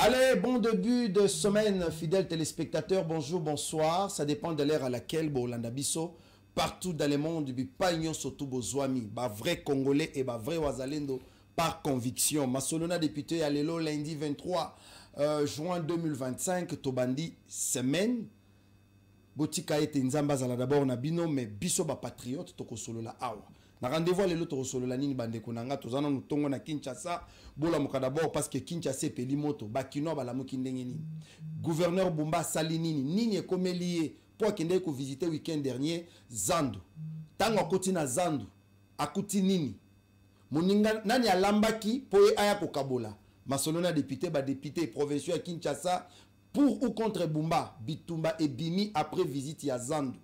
Allez, bon début de semaine, fidèles téléspectateurs. Bonjour, bonsoir. Ça dépend de l'ère à laquelle Bolanda Bisso, partout dans le monde, du Pagnon surtout Bozwami, ba vrai Congolais et ba vrai Wazalendo par conviction. Masolona député à l'élo lundi 23 juin 2025, Tobandi semaine. Botika ete nzamba zala d'abord na bino mais biso ba patriote toko solo la awa. Na rendez-vous le toko solo la nini bande konanga tozana nutongo na Kinshasa bola moka d'abord parce que Kinshasa peli moto bakino bala mokindenge nini. Gouverneur Bumba sali nini ekomelié pour kende ko visiter week-end dernier Zandu. Tango akoti na Zandu akuti nini. Moninga nani alambaki po aya ko kabola. Masolona député ba député provincial à Kinshasa pour ou contre Bumba, Bitumba et Bimi après visite à Zandu.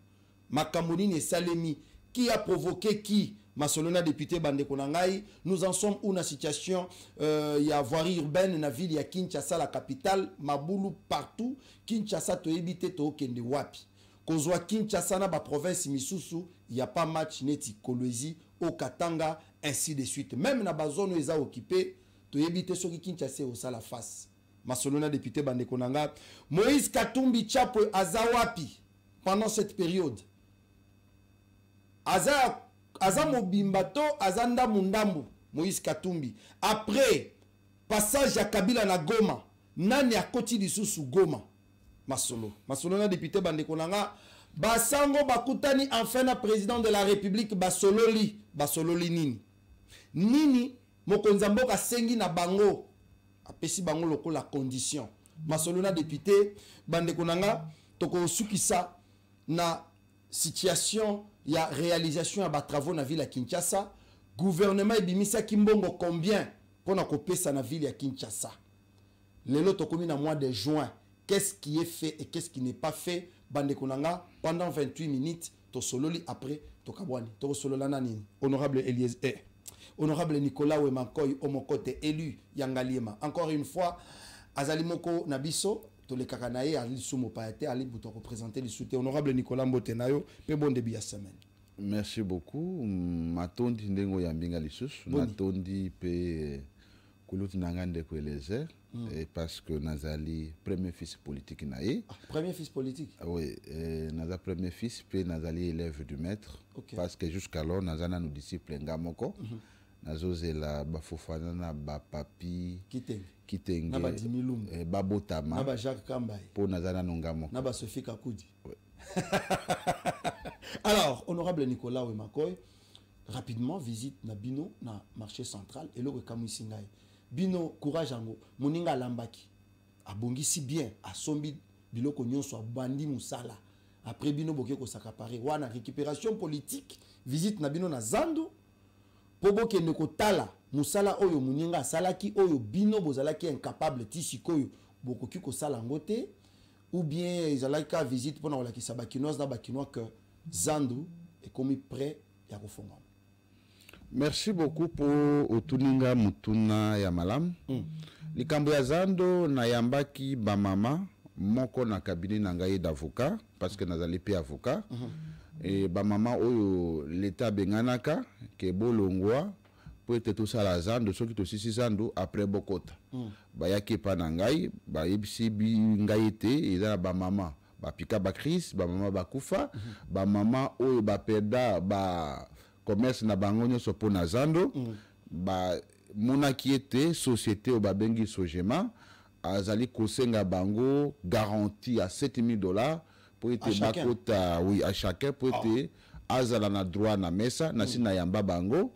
Makamouni et Salemi, qui a provoqué qui? Masolona député Bande Konangai, nous en sommes où la situation, il y a voirie urbaine, la ville, il y a Kinshasa, la capitale, Maboulou partout, Kinshasa, to éviter to kende wapi. Kozwa Kinshasa, na ba province Misusu, il n'y a pas match neti Kolwezi, au Katanga, ainsi de suite. Même na ba zone où ils ont occupé, to éviter ce qui Kinshasa au sa la face. Masolona député Bande Konanga. Moïse Katumbi Chapo Azawapi pendant cette période. Aza Mobimbato, Azanda Mundambu, Moïse Katumbi. Après, passage à Kabila na Goma, Nani a Koti Dissoussou Goma. Masolona député Bande Konanga. Basango Bakutani enfin na président de la République Basololi Nini. Nini Mokonzamboka Sengi na Bango. Apesi bango loko la condition. Masolona député Bande Konanga toko sukisa na situation ya réalisation ya ba travaux na ville ya Kinshasa. Gouvernement ebimisa kimbongo combien pour na kopesa na ville ya Kinshasa. Lelo tokomi na mois de juin. Qu'est-ce qui est fait et qu'est-ce qui n'est pas fait? Bande Konanga pendant 28 minutes to sololi après to kabwani. To solola nani? Honorable Eliezer. Honorable Nicolas Wemankoy Omokote élu Yangaliema. Encore une fois, Azalimoko Nabiso, tous les Kakanae, Ali Soumo Paete, Ali Bouton représenter le soutien. Honorable Nicolas Mbotenayo, pe bon début à semaine. Merci beaucoup. Matondi Ndengo Yambinga Lissus, Matondi pe Koulouti Nangande Kwelezer, parce que Nazali, premier fils politique naïe. Premier fils politique? Oui, Naza premier fils, pe Nazali élève du maître, parce que jusqu'alors, Nazana nous disciple Ngamoko. Nazozela bafofana na bapapi kitenge na badimilum babotama na ba Jacques Kambai pour nazana nongamo na ba Sophie Kakudi. Alors honorable Nicolas Wemakoy, rapidement visite na bino na marché central et le kamusi ngai bino courage ango moninga lambaki abongisi bien asombi biloko nyonso abandi musala après bino boke ko sakapare wana récupération politique visite na bino na Zandu. Pobo ke neko tala musala oyo muninga salaki oyo bino bozalaki incapable tisikoyo bokoki ko sala ngote ou bien izalaka visite pona wala kisabakinoise na bakinois que Zandu est commis prêt ya kofonga. Merci beaucoup pour otuninga mutuna ya malam. Likambo ya Zando na yambaki ba mama moko na cabinet na ngai d'avocat parce que nazali pe avocat. Et ba mama oyo l'état benganaka ke bolongwa pour être tout ça la Zando ceux qui to sisi Zando après bokota ba yaki pa na ngai ba yebisi bi ngai te eza ba mama ba pika ba crise ba mama ba kufa ba mama oyo ba perda ba commerce na bango nyonso po na Zando ba monaki ete société o ba bengi Sogema azali kosenga bango garantie à $7,000 pour être bakota oui à chacun pour être azala na droit na mesa na sina yamba bango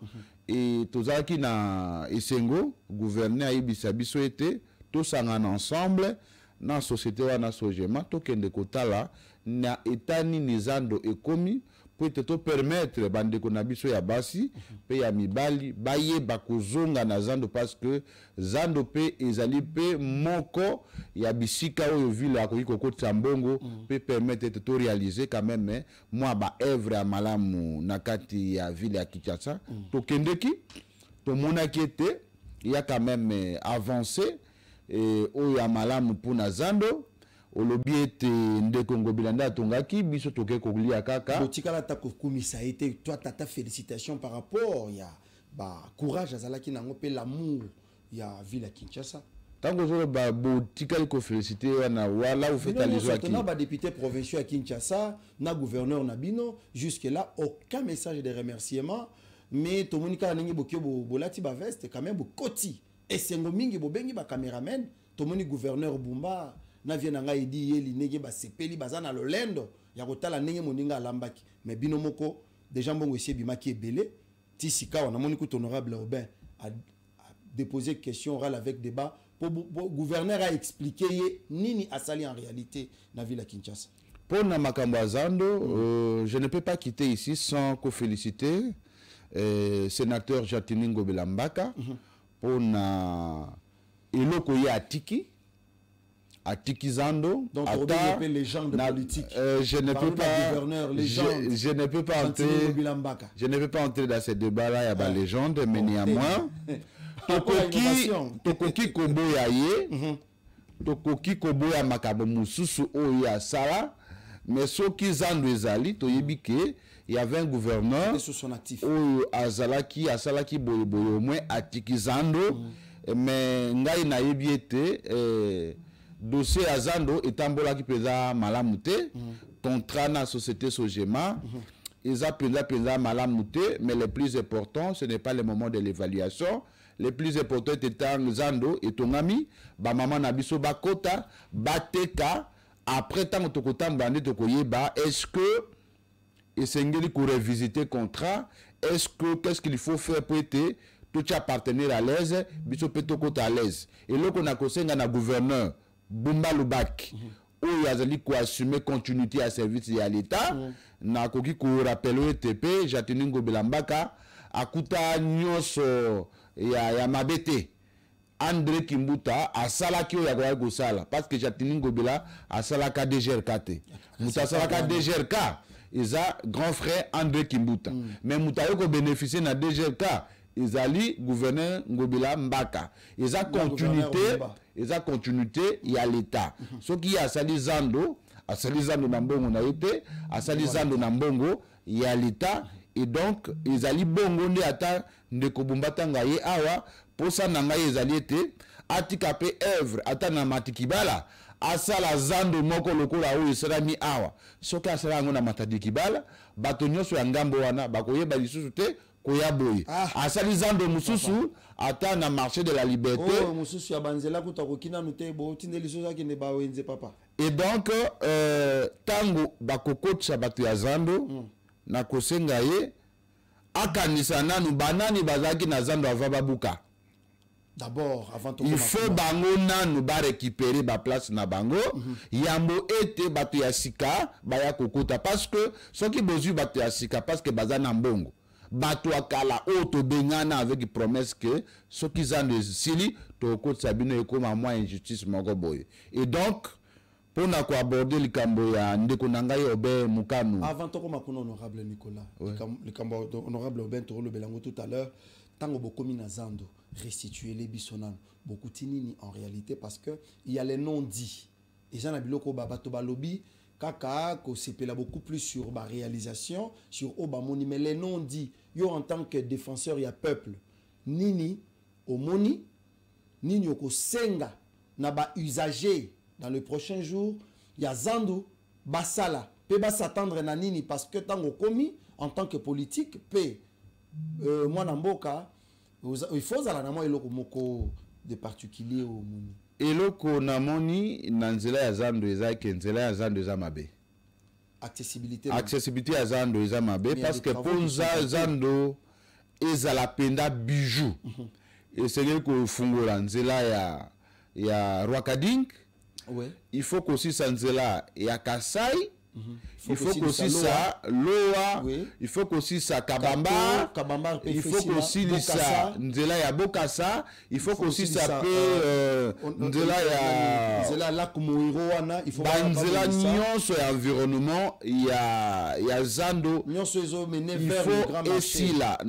et tozaki na esengo gouverneur ayibisa biso ete tosangana ensemble na société wana Sogema tokende kotala na etani ni Zando ekomi pour te permettre bandeko na biso ya basi pe ya mibali baye bakozonga na Zando parce que Zando pe ezali pe moko ya bisika oyo ville akoki kokota mbongo pe permettre te to réaliser quand même moi ba œuvre ya malamu na kati ya ville ya Kinshasa to kendeki to monaki ete il y a quand même avancé oyo ya malamu pour na Zando olobi ete ndeko Ngobilanda tongaki biso toke kolia kaka botikala ta kokumisa ete toi tata félicitations par rapport ya ba courage azalaki nango pe l'amour ya ville ya Kinshasa tant que vous avez félicité, voilà, vous faites allusion à qui? On a député provincial à Kinshasa, na gouverneur Nabino, jusque-là, aucun message de remerciement. Mais tout le monde a dit que bolati ba veste quand même koti. Et c'est un mingi bobengi ba cameraman, tout le monde gouverneur Bumba, na vient nga idi yeli nege ba sepeli bazana lolendo, ya kotala nenge moninga lambaki. Mais bino moko déjà mbongo esi bimaki ebele, tisika on a moni ko honorable Robin a déposé question orale avec débat pour gouverneur a expliqué nini asali en réalité na ville à Kinshasa. Pour Namakambo Zando, je ne peux pas quitter ici sans féliciter sénateur Jatiningo Belambaka pour na eloko ya atiki Zando. Donc on peut les gens de politique. Je ne peux pas je ne peux pas entrer dans ce débat là, il y a des légendes, mais néanmoins tokoki koboya ye tokoki koboya makambo mususu oyo ya sala, mais soki Zando ezali toyebi ke il y avait un gouverneur sous son actif oyo asalaki boye au moins atiki Zando, mais ngai nayebi ete dossier à Zando etambolaki peza malamu te, contrat na société Sogema ils a peza malamu te, mais le plus important ce n'est pas le moment de l'évaluation. Le plus important était Zando et ton ami, ba maman na biso bakota, bateka, après tant que tokota mbande tokoyeba, est-ce que esengeli ko revisiter contrat, est-ce que qu'est-ce qu'il faut faire pour être tout partenaire à l'aise, biso pe tokota à l'aise. Et là qu'on a kosenga na gouverneur Bumba Lubaki, où il a zali ko assumer continuité à service à l'État, na koki ko rappeler TP, Jatiningo Belambaka, akuta nyonso ya mabete André Kimbuta asalaki oyo ya kosala parce que Jatiningo Bela asalaka DGRK te muta asalaka DGRK eza grand frère André Kimbuta mais muta yo ko bénéficier na DGRK ezali gouverneur Ngobila Mbaka eza continuité ya l'état soki asali Zando na mbongo na yote asali Zando na mbongo ya l'état. Et donc, ils allaient bongo nde ata ndeko bumbata ngaye awa posa na ngaye ezali ete atikape œuvre ata na matikibala asala Zando moko lokola oyo esalami awa soki asala yango na matikibala bato nyonso ya ngambo wana bakoyeba lisusu te koya boye asali Zando mususu ata na marché de la liberté mususu ya banzela kuta kokina nute bo tinde lisusu akende ba wenze papa. Et donc tango bakokotsa bato ya Zando na kosenga ye akanisa nanu banani bazaki na Zando ava babuka. D'abord avant tout il faut bango nanu ba récupérer ba place na bango yambo ete bato ya sika baya kokota parce que soki bozui bato ya sika parce que bazana mbongo bato akala auto bengana avec promesse que soki Zando sili to kokota bino ekoma moi injustice moko boye. Et donc pour aborder le cambo ya ndeko nangai Obe Mukanu. Avant tout comme honorable Nicolas, le cambo honorable Oben Torolo Belango tout à l'heure, tango bokomi na Zando, restituer les bisonan, beaucoup tinini en réalité parce que il y a les non dits. Et j'en ai biloko babato balobi kaka ko sepela beaucoup plus sur ba réalisation, sur Obamoni, mais les non dits, yo en tant que défenseur il y a peuple, nini omoni, nini oko senga na ba usager. Dans le prochain jour, il y a Zando, Basala, peut s'attendre à nini parce que tant qu'on commis en tant que politique, moi Namboka, il faut que nous ayons de particulier au monde. Eloko namoni nanzela ya Zando ezaki nzela ya Zando ezamabe. Accessibilité ya Zando ezamabe parce que pour Zando ezala penda bijou. Et c'est que fungola nzela ya Rwakading. Ouais. Il faut qu'aussi ça nzela ya Kasai, il faut qu'aussi ça Loa, il faut qu'aussi ça Kabamba, il faut qu'aussi ça nzela ya Bokassa, il faut qu'aussi ça nzela ya Lac Moiroana, il faut nzela nyonso ya environnement ya Zando nyonso ezo mener il vers le grand marché là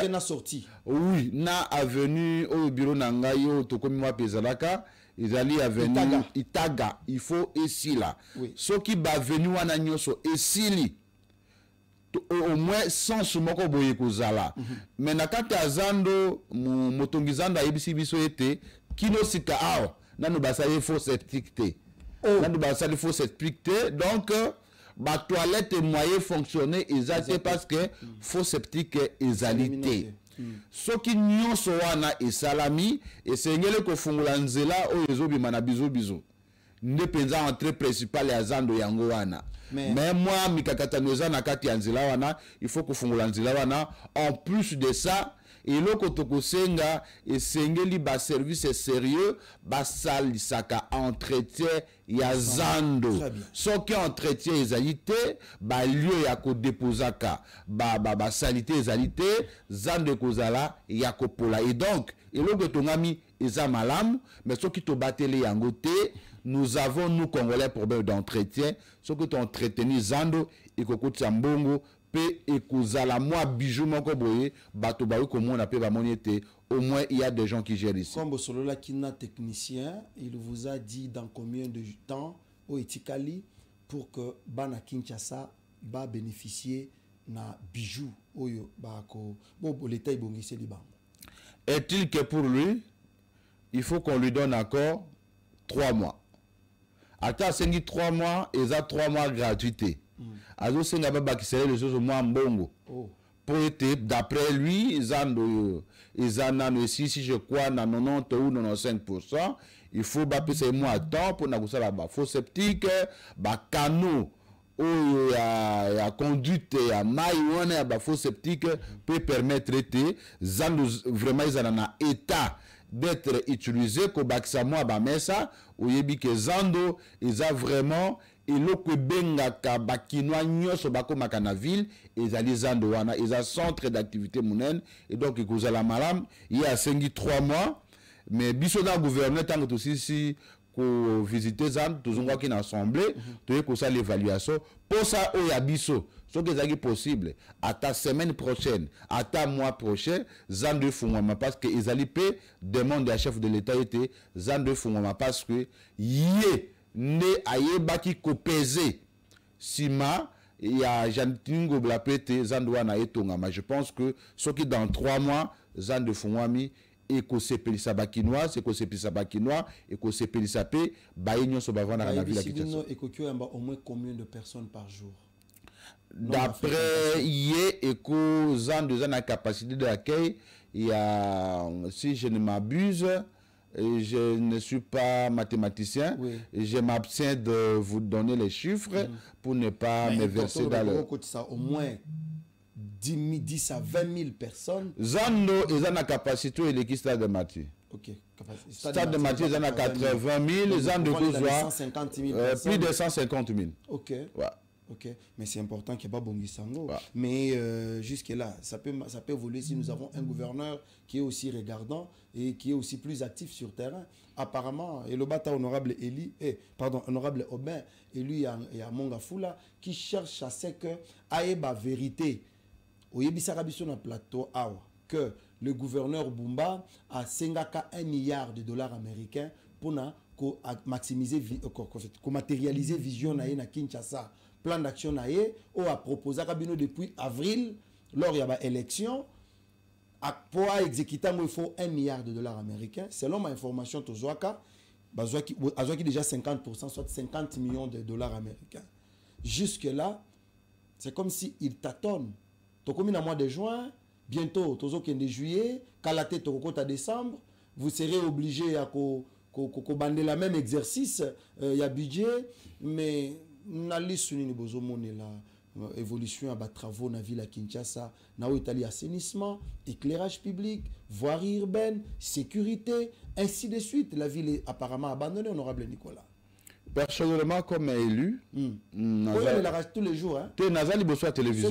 na sortie. Oui, na avenue au bureau nangai yo tokomi mwa pezalaka. Ils allaient à venir Itaga, il faut ici là. Ce qui va venir à Nagnoso, ici, au moins sans ce mot boye kozala. Mais na kata Zando, motongizanda ibisi biso ete, kino sika awa, nanu basali faux septique te nanu basali faux septique te donc ba toilette moyen fonctionner exacté parce que faux septique ezali te soki nyonso wana esalami esengeli kofungula nzela oyo ezobima na bizo nde penza entrée principale ya zando yango wana mais moi mikakatano eza na kati ya nzela wana il faut kofungula nzela wana en plus de ça eloko tokosenga esengeli ba service sérieux basalisaka entretien ya zando soki entretien ezali te lieu ya kodepozaka basalite ezali te zando ekozala ya kopola et donc eloko tongami eza malamu mais soki tobateli yango te nous avons nous congolais problème d'entretien soki toentreteni zando ekokotisa mbongo pe ekozala mwa bijou moko boye bato bawe komona pe bamoni ete au moins il y a des gens qui gèrent ici. Comme Bosolola Kina technicien, il vous a dit dans combien de temps au Etikali pour que Bana Kinshasa va bénéficier na bijou oyo bako bon l'état ibongisi libango. Est-il que pour lui il faut qu'on lui donne encore 3 mois. Ata sengi 3 mois et ça 3 mois gratuité. Azo senga baba qui serait les choses moins mbongo. Pour être d'après lui, zando ezana no si je crois na 90 ou 95%, il faut baper ces mois à temps pour na kusala ba faux septique, ba canaux ou ya conduite ya mai wana ba faux septique peut permettre de zando vraiment ezana na état d'être utilisé ko bakisa moi ba mesa oyebi ke zando eza vraiment eloko bengaka bakinois nyonso bakomaka na ville ezali zando wana eza centre d'activité monene et donc ekozala malam il y a 3 mois mais biso na gouverneur tango tosisi ko visiter zando tozongwaki na assemblée toye kosala l'évaluation pour ça oya biso soki ezalaki possible ata semaine prochaine ata mois prochain zando efungwama parce que ezali pe demande ya chef de l'état ete zando efungwama parce que ye nde ayebaki kopese sima ya jantingo bla pete zando wana etongama. Je pense que soki dans 3 mois zando efungwami ekosepelisa bakinois ekosepelisa bakinois ekosepelisa pe baye nyonso bavanda na ville ya Kinshasa. Au moins combien de personnes par jour? D'après Yé Eko Zando a capacité d'accueil, il y a, si je ne m'abuse, je ne suis pas mathématicien, je m'abstiens de vous donner les chiffres pour ne pas me verser dans le... Au moins 10 à 20 000 personnes. Zando est en capacité et l'équipe Stade de Mathieu. Ok. Stade de Mathieu est en 80 000, Zando plus de 150 000. Ok. Ouais. Ok, mais c'est important qu'il n'y ait pas Bongisango. Mais jusque-là, ça peut évoluer si nous avons un gouverneur qui est aussi regardant et qui est aussi plus actif sur terrain. Apparemment, et le bata honorable honorable Aubin, et lui, il y a Mongafula, qui cherche à ce que Aïeba vérité, au Yebisarabiso na plateau Awa, que le gouverneur Bumba a 1 milliard de dollars américains pour maximiser, matérialiser vision na Kinshasa. Plan d'action naé ou a proposé depuis avril lors de l'élection pour exécuter il faut 1 milliard de dollars américains selon ma information tozoaka bazwaki déjà 50% soit 50 millions de dollars américains. Jusque là c'est comme si il tâtonne. Tokomi na mois de juin, bientôt tozokende juillet, kalaté tokokota décembre, vous serez obligé à bander la même exercice, il y a budget mais nali sunini bozomone la évolution à travaux na ville à Kinshasa na Italie assainissement, éclairage public, voirie urbaine, sécurité, ainsi de suite. La ville est apparemment abandonnée, honorable Nicolas. Personnellement, comme élu, tous les jours. Tu es Nazali Bosso télévision.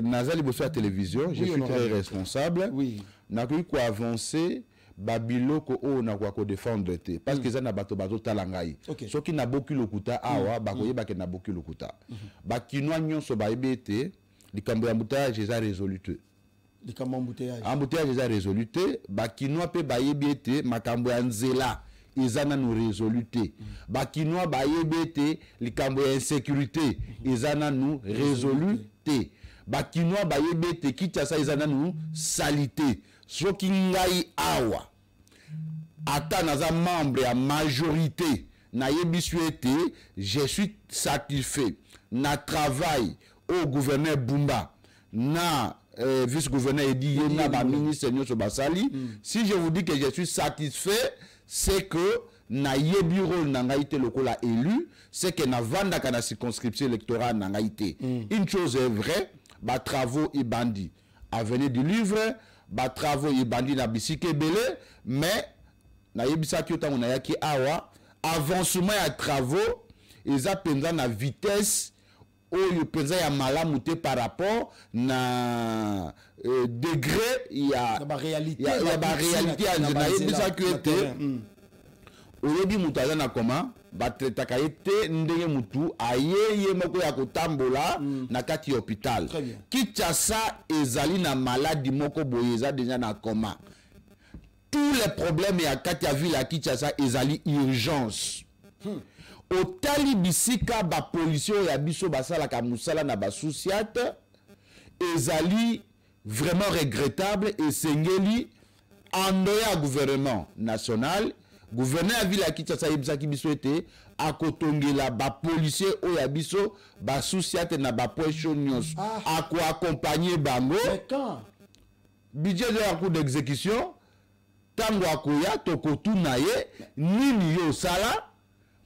Nazali Bosso télévision, je suis très responsable. Oui. N'a quoi avancer. Babiloko o na kwa défendre te parce que ça na bato bazo talangai so ki na boki lokuta awa bakoye ba ke na boki lokuta ba kinwa nyonso ba ebete likambo ya embouteillage eza résoluté likambo embouteillage eza résoluté ba kinwa pe ba ebete makambo ya nzela eza na no résoluté ba kinwa ba ebete likambo ya insécurité eza na no résoluté bakinois bayebe te Kinshasa ezana nu salité soki ngai awa ata naza membre ya majorité na yebisu ete je suis satisfait na travail au gouverneur Bumba na vice-gouverneur Edi na ba ministre nyonso basali. Si je vous dis que je suis satisfait, c'est que na yebi rôle na ngai te lokola élu, c'est que na vanda kana circonscription électorale na ngai te. Une chose est vraie, ba travaux et bandits avenue du livre, ba travaux et bandits na bisike belé, mais na yebisa ki otango na yaki awa avancement ya travaux eza penza na vitesse oyo penza ya malamu te par rapport na degré ya ba réalité ya na yebisa ki ete oyebi mutu aza na koma batretaka ye te ndenge mutu ayeye moko ya kotambola na kati ya hôpital. Kinshasa ezali na maladi moko boye eza deja na koma. Tous les problèmes ya kati ya ville ya Kinshasa ezali urgence. Otali bisika ba policier ya biso basala ka musala na ba souciate ezali vraiment regrettable et sengeli andoya gouvernement national gouverneur ya ville ya Kinshasa yebisaki biso ete akotongela ba policier o ya biso ba souciate na ba poisson nyonso ako accompagner bango budget de la cour d'exécution tango akoya tokotuna ye nini yo sala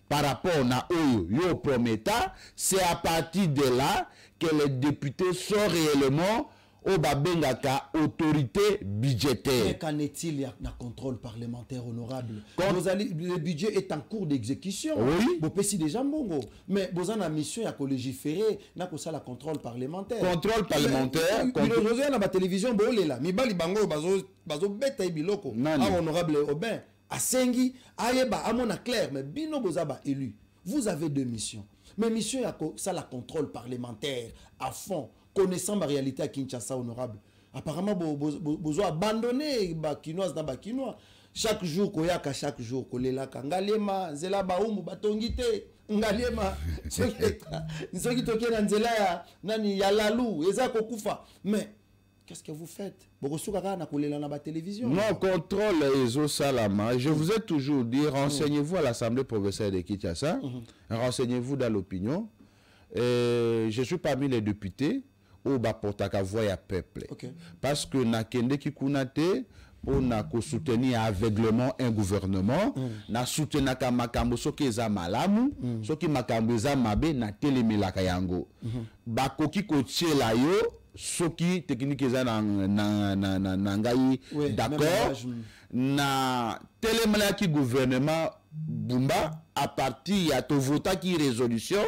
par rapport na oyo yo prometa. C'est à partir de là que les députés sont réellement au babengaka autorité budgétaire. Mais qu'en est-il na contrôle parlementaire honorable? Le budget est en cours d'exécution. Oui. Vous payez déjà bongo. Mais vous avez une mission à légiférer, n'a que ça la contrôle parlementaire. Contrôle parlementaire. Vous avez la télévision, vous avez là. Mi bali bango bazo beta ibiloko. Ah honorable Aubin. À Sengi, Ayeba, à Mona Claire, mais Bino Bozaba élu. Vous avez deux missions. Mais mission, ça la contrôle parlementaire à fond, connaissant la réalité à Kinshasa honorable. Apparemment, vous avez abandonné Bakinois dans Bakinois. Chaque jour, koyaka chaque jour, kolelaka. Ngalema, zela baoumu, batongite. Ngalema, nsoki toke na nzela ya nani ya lalu, eza kokufa. Mais qu'est-ce que vous faites? Non, contrôle Ezo Salama. Je vous ai toujours dit, renseignez-vous à l'Assemblée provinciale de Kinshasa, renseignez-vous dans l'opinion. Je suis parmi les députés où Bapotaka voix à peuple. Parce que Nakende Kikunate, pour soutenir aveuglement un gouvernement, na soutenir makambo soki eza malamu, soki makambo eza mabe na telemelaka yango. Bakoki kotiela yo soki technique eza na ngai d'accord na telemelaki gouvernement Bumba à partir ya to vota ki résolution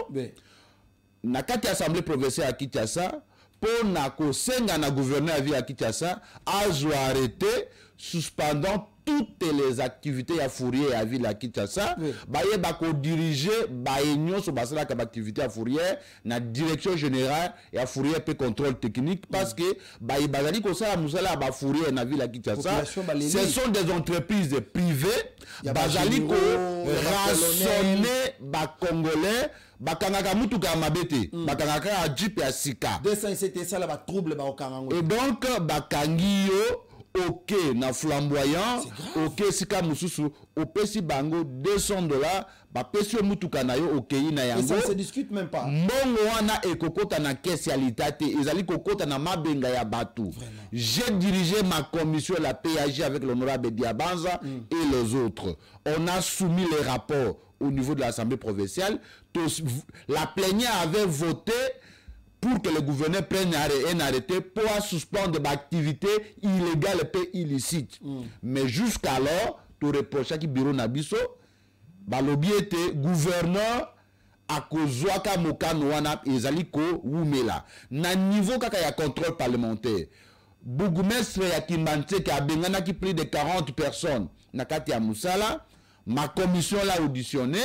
na kati assemblée provinciale à Kinshasa pour na ko senga na gouverneur ya Kinshasa azo arrêter suspendant toutes les activités à Fourier à ville à Kinshasa, baye bako diriger baignon sur basala comme activité à Fourier na direction générale et à Fourier pe contrôle technique parce que baye bazali ko ça musala ba Fourier na ville à Kinshasa. Ce sont des entreprises privées bazali ko rançonner ba congolais bakangaka mutuka mabete bakangaka a jeep ya sika. C'était ça là ba trouble ba okangango. Et donc bakangi yo ok na flamboyant ok sika mususu opesi bango $200 ba pesi mutuka na yo ok na yango. Et ça se discute même pas. Mbongo wana ekokota na caisse ya litate ezali kokota na mabenga ya batu. J'ai dirigé ma commission la PAG avec l'honorable Diabanza et les autres. On a soumis les rapports au niveau de l'Assemblée provinciale. La plénière avait voté pour que le gouverneur prenne un arrêté pour suspendre l'activité illégale et illicite. Mais jusqu'alors, tu reproches que le bureau Nabiso, balobi était gouverneur à kozwaka mokano wana ezaliko wumela. Na niveau kaka ya contrôle parlementaire. Bourgmestre ya Kimbanté qui a bengana qui plus de 40 personnes na kati ya musala, ma commission l'a auditionné.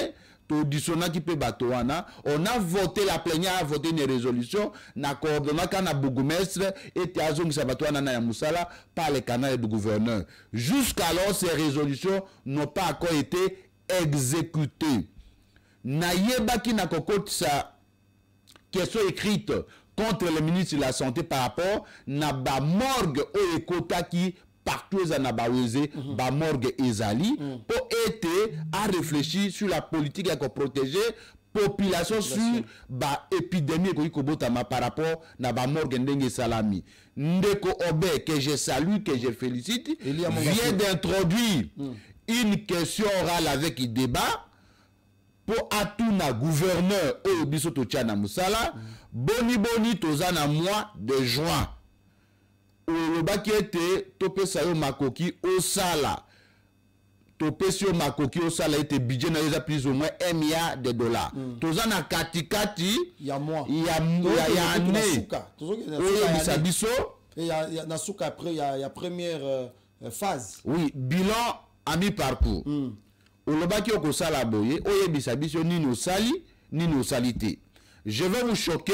Qui peut batoana, on a voté la plénière a voté une résolution na coordonnant kana bourgmestre et tiazong sabatoana na musala par les canaux du gouverneur. Jusqu'alors ces résolutions n'ont pas encore été exécutées. Na yeba ki na kokot sa question écrite contre le ministre de la Santé par rapport na ba morgue au ekota qui partout na ba weze ba morgue ezali pour aider à réfléchir sur la politique à protéger population sur ba épidémie ko botama par rapport na ba morgue ndenge salami ndeko Obé que je salue, que je félicite, vient d'introduire une question orale avec le débat pour atuna gouverneur au biso to tchana musala boni tozana mois de juin le baki était topé sayo makoki au sala topé sur makoki au sala était budget na les plus ou moins $1 milliard tozana katikati ya mois ya année oyo bisabiso et ya nasuka après ya première phase oui bilan à mi-parcours olobaki okosala boye oyebisa biso nini osali nini osalite. Je vais vous choquer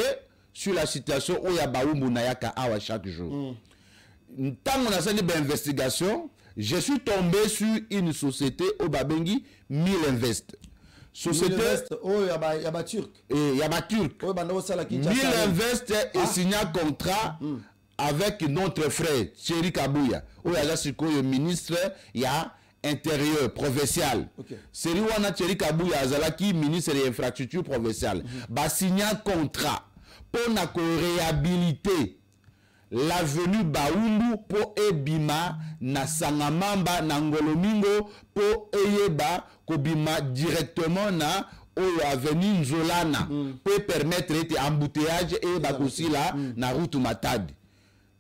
sur la situation où ya baumbu na yaka awa chaque jour. Tant on a fait une investigation, je suis tombé sur une société au Babengi Milinvest. Société oh yaba turc et yaba turc. Oh bando sala ki Milinvest est signé un contrat avec notre frère Thierry Kabouya. Oh ya le ministre ya intérieur provincial. C'est lui wana Thierry Kabouya azalaki ministre de l'infrastructure provinciale. Ba signé un contrat pour na réhabiliter l'avenue Baumbu pour ebima na Sangamamba na Ngolomingo pour eyeba kobima directement na avenue Nzolana pour permettre et embouteillage et bakosila na route Matadi.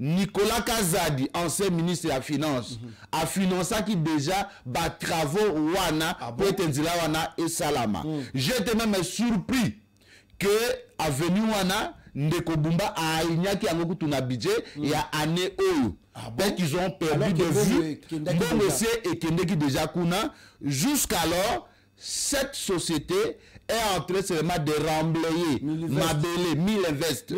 Nicolas Kazadi, ancien ministre de la Finance, a financé qui déjà ba travaux wana pour Tenzila wana et Salama. J'étais même surpris que avenue wana Ndeko Bumba a ignaki yango tuna budget ya année oyo. Parce qu'ils ont perdu de vue. Bon et Kendeki déjà kuna jusqu'alors cette société est en train seulement de remblayer Mabele, Milinvest.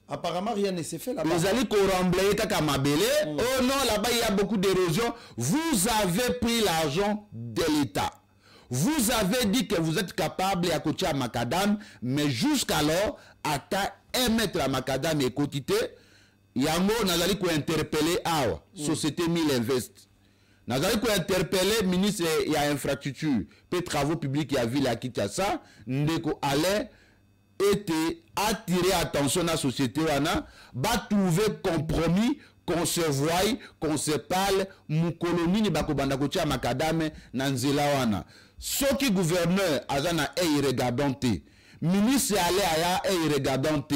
Apparemment, rien ne s'est fait là-bas. Vous allez remblayer Kaka Mabele. Oh non, là-bas, il y a beaucoup d'érosion. Vous avez pris l'argent de l'État. Vous avez dit que vous êtes capable à côté à Macadam, mais jusqu'alors, à 1 mètre à Macadam et quotité, Yango n'a allé interpeller Awa, Société Milinvest. Nous avons interpellé le ministre de l'infrastructure, des travaux publics et la ville à Kinshasa, Ndeko allait attirer attention à la société, va trouver compromis, qu'on se voie, qu'on se parle, mon colonie, bakobanda kochi à Makadame, Nanzela wana. Ce qui gouverneur azana est irregardante, ministre allait aya est irregardante,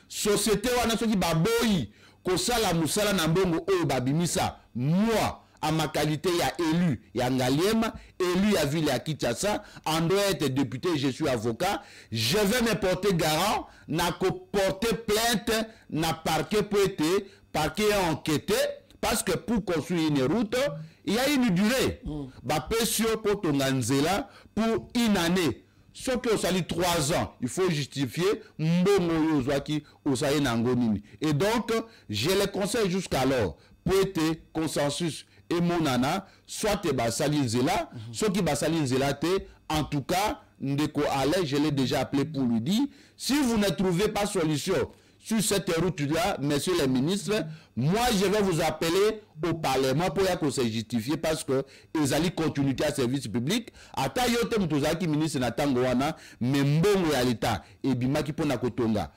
société wana ce qui baboyi, kosala musala nambongo oyo babimisa, moi. À ma qualité, il y a élu, il y a Ngaliema, élu à ville à Kinshasa, en doit être député, je suis avocat, je vais me porter garant, n'a que porter plainte, n'a parquet pour être, parquet enquêté, parce que pour construire une route, il y a une durée. Bah, pression pour ton Nzela, pour une année. Sauf que ça dit 3 ans, il faut justifier mbongo yozwaki osaye nangonini. Et donc, je les conseille jusqu'alors, pour être consensus et mon nana, soit te basali nzela, soit qui basali nzela te, en tout cas, Ndeko Ale, je l'ai déjà appelé pour lui dire, si vous ne trouvez pas solution sur cette route-là, messieurs les ministres, moi je vais vous appeler au Parlement pour que ça justifie parce que ils allaient continuer à service public. Ata yote mtozaki ministre na tango wana, mais mbongo ya l'État, et bimaki pona kotonga.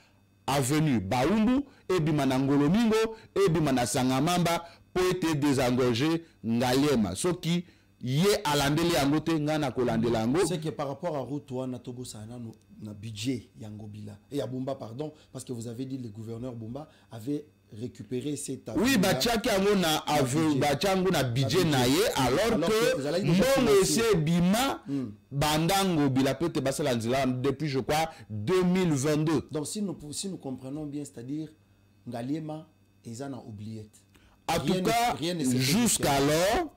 Avenue Baumbu, et bimana Ngolomingo, et bimana Sangamamba, pour être désengorgé Ngaliema. Ce qui y est à l'andele yangote ngana kolandela yango. C'est que par rapport à route wana tobo sana na budget yangobila et à Bumba pardon parce que vous avez dit le gouverneur Bumba avait récupéré cette oui bachaki yango na aveu bachango na budget naye alors que mon ese bima bandango bila peut basala nzila depuis je crois 2022. Donc si nous comprenons bien, c'est-à-dire Ngaliema ezana oubliette. En tout cas, jusqu'alors,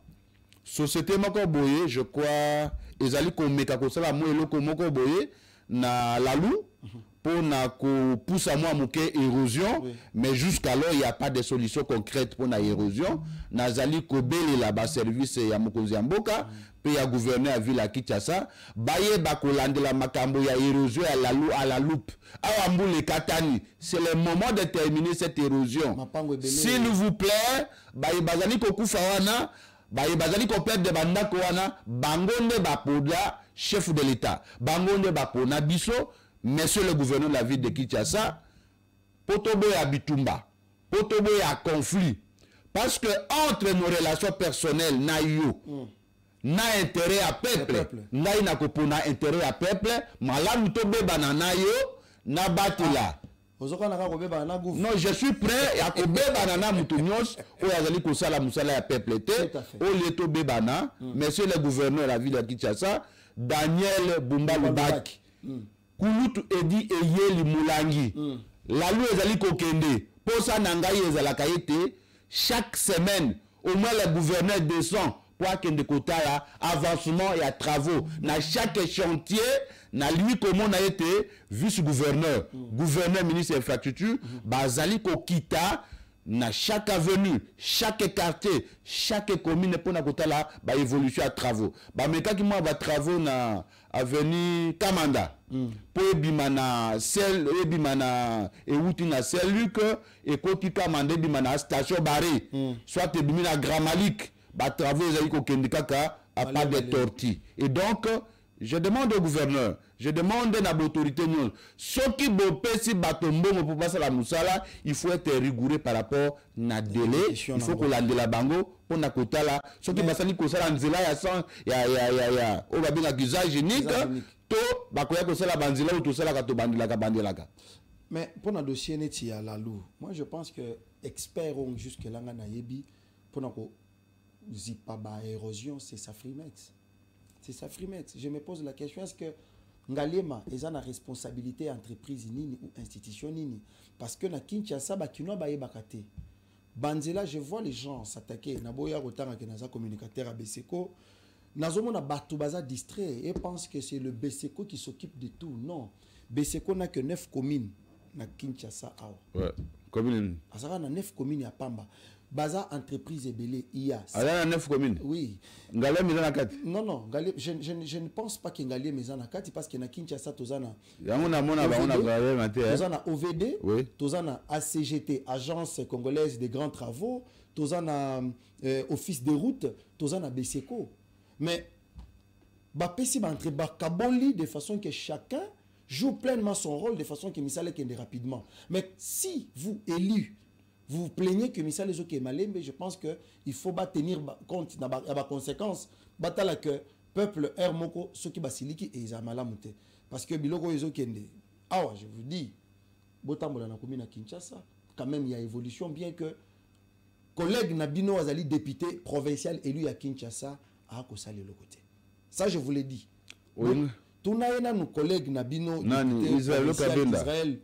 société moko boye, je crois, ils allaient comme meka kosala mo eloko moko boye na lalu pour pousser moi mouké érosion, mais jusqu'alors il n'y a pas de solution concrète pour la érosion. Nazali kobeli la bas service ya mokonzi mboka, puis ya gouverneur à ville à Kinshasa, baye bakolande la makambo ya érosion à la loupe. Awambu le katani, c'est le moment de terminer cette érosion. S'il vous plaît, baye bazali kokufa wana, baye bazali ko perdre de bandako wana, bangonde bapoda chef de l'État, bangonde bapona biso. Monsieur le gouverneur de la ville de Kinshasa, potobo ya bitumba, potobo ya conflit. Parce que entre nos relations personnelles, na yo, na intérêt à peuple, na ina kopona intérêt à peuple, malamu tobe banana yo, na batila. Non, je suis prêt à kobe banana mutunyos, ou yazali kosala musala ya peuple te, ou leto bebana, monsieur le gouverneur de la ville de Kinshasa, Daniel Bumba Lubaki. Kulutu edi eyeli mulangi. La loi ezali kokende. Posa nangai ezalaka ete chaque semaine au moins le gouverneur descend pour akende kotala avancement et à travaux na chaque chantier na lui comment na été vice-gouverneur, gouverneur ministre infrastructure bazali kokita na chaque avenue, chaque quartier, chaque commune pour na kotala ba évolution à travaux. Ba meka ki moi ba travaux na avenue Kamanda. Pour ebimana sel ebimana euti na Saint-Luc et koti Kamanda ebimana station Barré. Soit ebimina Grand Malik, ba travaux ezali ko kendikaka à pas de tortilles. Et donc je demande au gouverneur, je demande à l'autorité, ceux qui bopesi batombo pour passer la moussala, il faut être rigoureux par rapport à délai, il faut que la de la bango pour na kota là, ceux qui basali kosala nzela ya sang ya o babinga usage unique to bakoya kosala banzela ou to sala ka to bandela ka bandelaka. Mais pour le dossier neti à la lou, moi je pense que experts ont jusque là na yebi pour na ko zipa ba érosion, c'est Safrimex. C'est ça, Frimet. Je me pose la question, est-ce que Ngalema est en responsabilité entreprise nini ou institution nini? Parce que na Kinshasa, bakino baye bakate. Banzela, je vois les gens s'attaquer. Naboya rotanga ke naza communicateur à Beseko. Nazomo na batu baza distrait et pense que c'est le Beseko qui s'occupe de tout. Non. Beseko n'a que 9 communes na Kinshasa. Ouais. Commune. Asara na 9 communes à Pamba. Baza entreprise ebele IA. Alors, il y a 9 communes. Oui. Ngalé Mizanakati. Non, je ne pense pas que Ngalé Mizanakati parce que na Kinshasa tozana. Tozana OVD, oui. Tozana ACGT, Agence congolaise des grands travaux, Tozana Office des routes, Tozana Beseko. Mais bapesi ba entre bakaboli de façon que chacun joue pleinement son rôle de façon que misale kende rapidement. Mais si vous élus vous vous plaignez que Missa les Malembe, je pense qu'il faut tenir compte de la conséquence. Batala que peuple Hermoko, ceux qui basiliki et Izamala Mouté. Parce que Biloko Ezo Kende. Ah ouais, je vous dis, Botambola na commune à Kinshasa, quand même il y a évolution, bien que collègue Nabino Azali, député provincial élu à Kinshasa, a Kosali le côté. Ça, je vous l'ai dit. Oui. Tout n'a nos collègues Nabino, député Israël,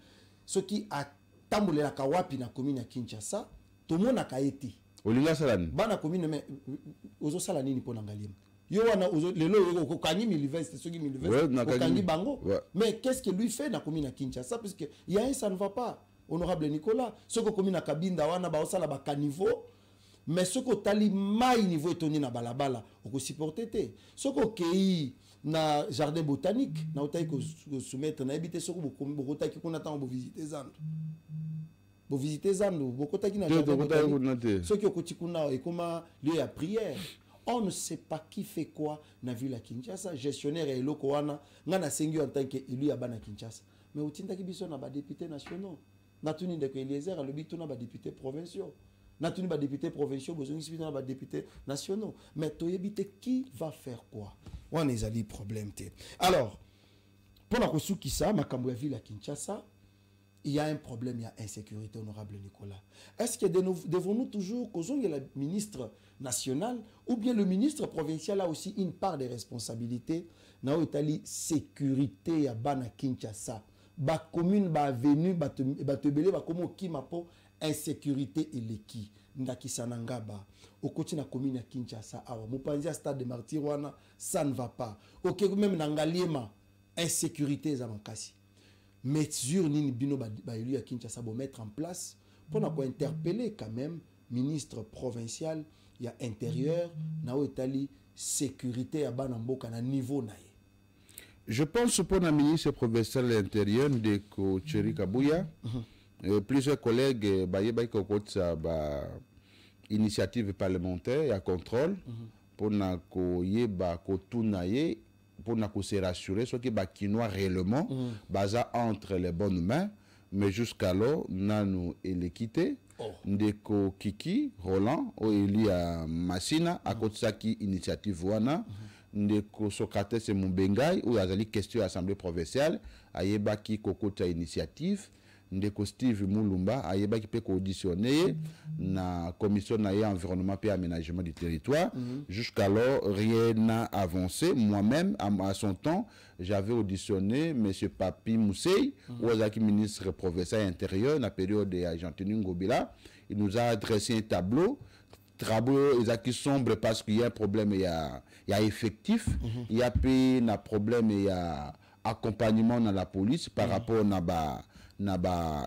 ceux qui a tamboule la kawapi na commune ya Kinshasa to mona kaeti olinga salani bana commune mais ozo sala nini pona Ngalema yo wana ozo lelo ko kanyi université soki université ko kanyi bango mais qu'est-ce que lui fait na commune ya Kinshasa parce que il y a un ça ne va pas honorable Nicolas ce que commune na Kabinda wana ba osala ba caniveau mais ce que tali mai niveau etoni na balabala ko supporter te ce que kei na jardin botanique na otai ko soumettre na habiter ce que beaucoup taki kuna tant bo visiter zando bo visiter zando beaucoup taki na jardin botanique ce que koti kuna et comment lieu ya prière on ne sait pas qui fait quoi na ville à Kinshasa gestionnaire et loko wana ngana sengi en tant que élu ya bana Kinshasa mais otindaki biso na ba députés nationaux na tuni de ko Eliezer le bitu na ba députés provinciaux na tuni ba députés provinciaux besoin de na ba députés nationaux mais toyebite qui va faire quoi on est allé problème té. Alors pour la kosuki ça makambo ya ville à Kinshasa il y a un problème, il y a insécurité, honorable Nicolas. Est-ce que devons-nous toujours causer la ministre nationale ou bien le ministre provincial a aussi une part de responsabilité dans l'Italie sécurité à Bana Kinshasa, ba commune, ba avenue, ba tebele, ba komo kimapo insécurité et l'équi ndaki sanangaba au côté na commune à Kinshasa awa mupanzi stade de martyr wana ça ne va pas. OK même na Ngaliema insécurité za makasi. mesure nini bino ba élu ya Kinshasa bo mettre en place pour na ko interpeller quand même ministre provincial ya intérieur na etali sécurité ya bana mboka na niveau na ye. Je pense pour le ministre provincial de l'intérieur de Thierry Kabuya, plusieurs collègues baye kokotsa ba initiative parlementaire et contrôle pour na ko yeba ko tunaye pour na ko se rassurer ce qui ba kinois réellement baza entre les bonnes mains, mais jusqu'alors nanu l'équité ndeko Kiki Roland o Elia Massina akotsa ki initiative wana ndeko Socrates Mumbengai ou azali question assemblée provinciale ayeba ki kokota initiative ndeko Steve Mulumba ayeba ki pe auditionner na commission na environnement et aménagement du territoire. Jusqu'alors rien n'a avancé. Moi-même à son temps j'avais auditionné monsieur Papi Moussey ou azaki ministre provincial intérieur na période de Argentine Ngobila. Il nous a adressé un tableau qui sombre parce qu'il y a un problème, il y a effectif, il y a un problème, il y a accompagnement dans la police par rapport à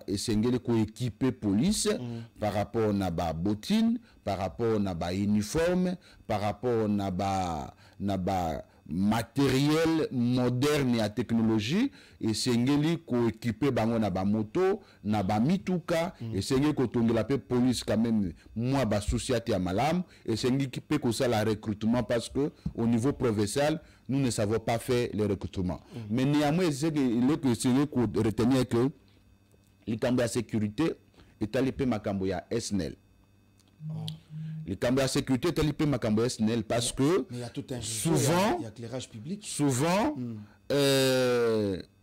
essengeli ko équiper police par rapport na ba bottine, par rapport na ba uniforme, par rapport na ba matériel moderne et technologie et sengeli ko équiper bango na ba moto na ba mituka et sengeli ko tongela pe police quand même moi ba société à malam et sengeli ki pe ko ça la recrutement parce que au niveau provincial nous ne savons pas faire le recrutement. Mais néanmoins c'est que il est que c'est ko retenir que les cambo de sécurité est allé pe makambo ya SNEL. Les caméras de sécurité est allé pe makambo SNEL parce que mais il y a tout un souvent il y a éclairage public. Souvent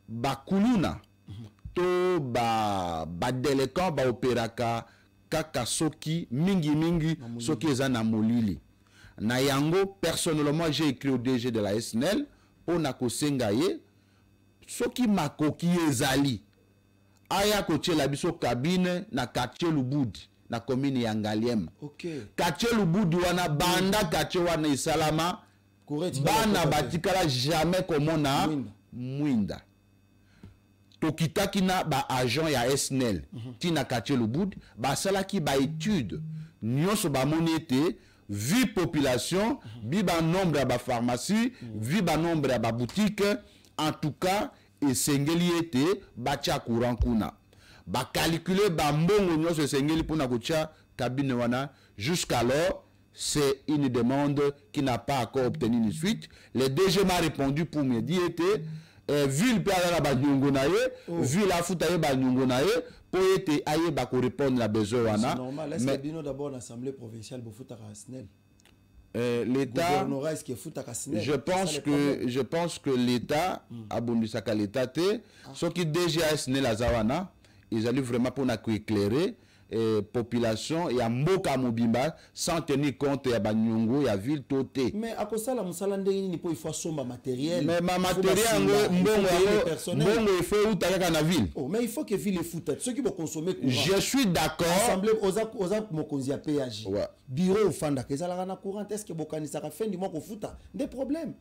ba kuluna to ba déléquant ba opéraka kaka soki mingi soki ezana molili. Na yango personnellement j'ai écrit au DG de la SNEL on a kosenga ye soki makoki ezali aya kotiela biso cabine na quartier Lubudi na commune ya Ngaliem. Okay. Quartier Lubudi wana banda quartier wana isalama bana batikala jamais komona mwinda. Tokitaki na ba agent ya SNEL tina quartier Lubudi ba salaki ba étude nyonso ba monete vu population vi ba nombre ya ba pharmacie vi ba nombre ya ba boutique en tout cas esengeli ete bacha courant kuna ba calculer ba mbongo nyonso esengeli pona kocha cabine wana. Jusqu'alors c'est une demande qui n'a pas encore obtenu une suite. Le DG m'a répondu pour me dire que vu le père la ba nyongo na ye vu la futa ye ba nyongo na ye pour ete aye ba ko répondre la besoin wana. C'est normal. Est-ce que bino d'abord l'assemblée provinciale bo futa ka SNEL? L'État, je pense que l'État a bondisaka l'État te ce qui déjà SNEL azawana ils allaient vraiment pour na éclairer population et à mboka mobimba sans tenir compte ya banyongo ya ville toté. Mais à cause ça la musala ndenge ni po il faut somba matériel. Mais ma matériel mbongo il faut utaka na ville. Oh mais il faut que ville foute ceux qui vont consommer courant. Je suis d'accord. Assemblée oza mokonzi ya péage. Ouais. Bureau fanda kezala na courant est-ce que bokanisa ka fin du mois ko futa des problèmes.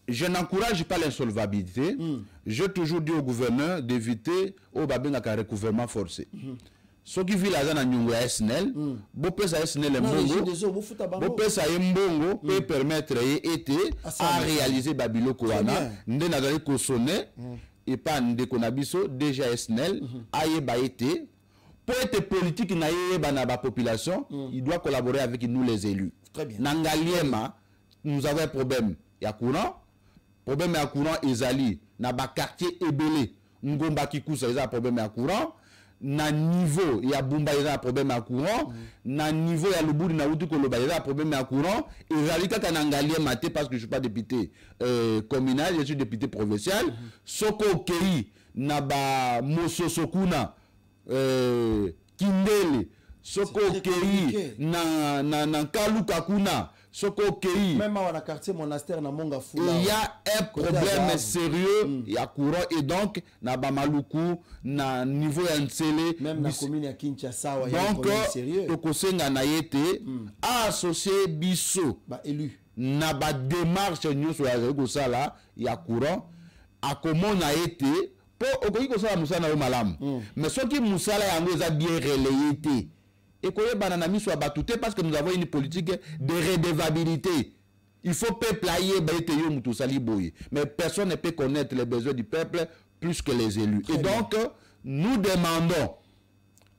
Je n'encourage pas l'insolvabilité. J'ai toujours dit au gouverneur d'éviter au babengaka recouvrement forcé. Ce qui vit la zone nyongo ya SNEL, bo pesa SNEL mbongo, bo pesa mbongo peut permettre été à réaliser babiloko wana, nde nazali ko sonner et pas ndeko na biso déjà SNEL aye ba été pour être politique na yeba na ba population, il doit collaborer avec nous les élus. Très bien. Nangaliema, nous avons un problème ya courant, problème ya courant ezali na ba quartier ebele, ngomba kikusa eza problème ya courant. Na niveau ya Bumba il y a un problème à courant na niveau ya Lubudi na Uti Koloba il y a un problème à courant et Zalika Kanangalie maté parce que je suis pas député communal, je suis député provincial. Soko Kei na ba Mososokuna Kindele Soko Kei na Kaluka Kuna Soko Kei. Même dans le quartier monastère na Monga Fula. Il y a un problème sérieux, il y a courant et donc na Bamaluku na niveau ya Ntsele même na commune ya Kinshasa il y a un donc problème sérieux. tokosenga na yete associé biso Ba élu na ba démarche nyonso ya ko sala ya courant a komona yete po okoki kosala musala yo malamu mais soki musala yango eza bien relayé te ekoyebana na miso ya bato te parce que nous avons une politique de redevabilité. Il faut peuple aïe baïte yo mutu sali boye, mais personne ne peut connaître les besoins du peuple plus que les élus. Très et bien. Donc nous demandons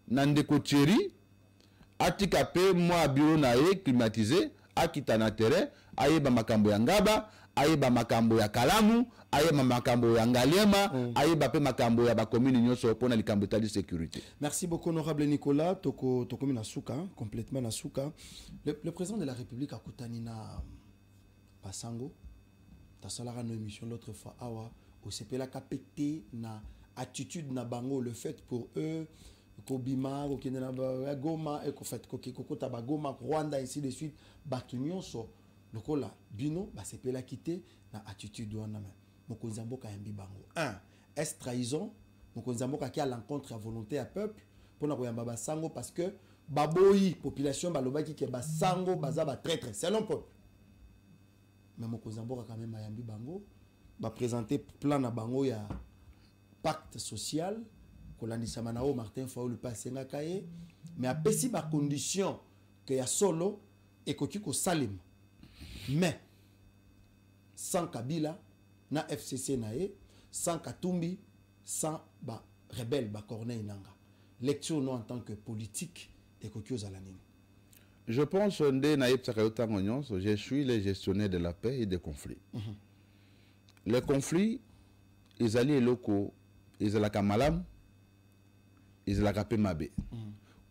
Nandeko Thierry atika pe moi bureau nae climatisé akita na terrain ayeba makambo ya ngaba ayeba makambo ya kalamu ayeba makambo ya ngaliema ayeba pe makambo ya ba commune nyonso pona likambo tali sécurité. Merci beaucoup honorable Nicolas toko na suka complètement na suka. Le président de la République a kutani na Pasango tasalara no émission l'autre fois awa au CPLA kapete na attitude na bango le fait pour eux Kobima, Okene Goma, Ekofet, Kokota Bagoma, Rwanda, ainsi de suite, Batunyon, so, Lokola, Bino, c'est la quitter, na attitude de Wanama. Mokonzambo Kayambi Bango. 1. Est trahison, Mokonzambo qui a l'encontre à volonté à peuple, pour na Koyamba Sango, parce que Baboyi, population, Balobaki, qui est Basango, Bazaba, traître, c'est l'homme peuple. Mais Mokonzambo a quand même Ayambi Bango, va présenter plan à Bango, il y a pacte social. Martin Faoul passe mais à pessi ma condition que ya solo et que salim mais sans Kabila na FCC nae sans Katumbi sans ba rebelle ba Corneille Nanga lecture non en tant que politique et que je pense que je suis le gestionnaire de la paix et des conflits. Les conflits ils allaient locaux ils allaient kamalam ils la kapé mabe.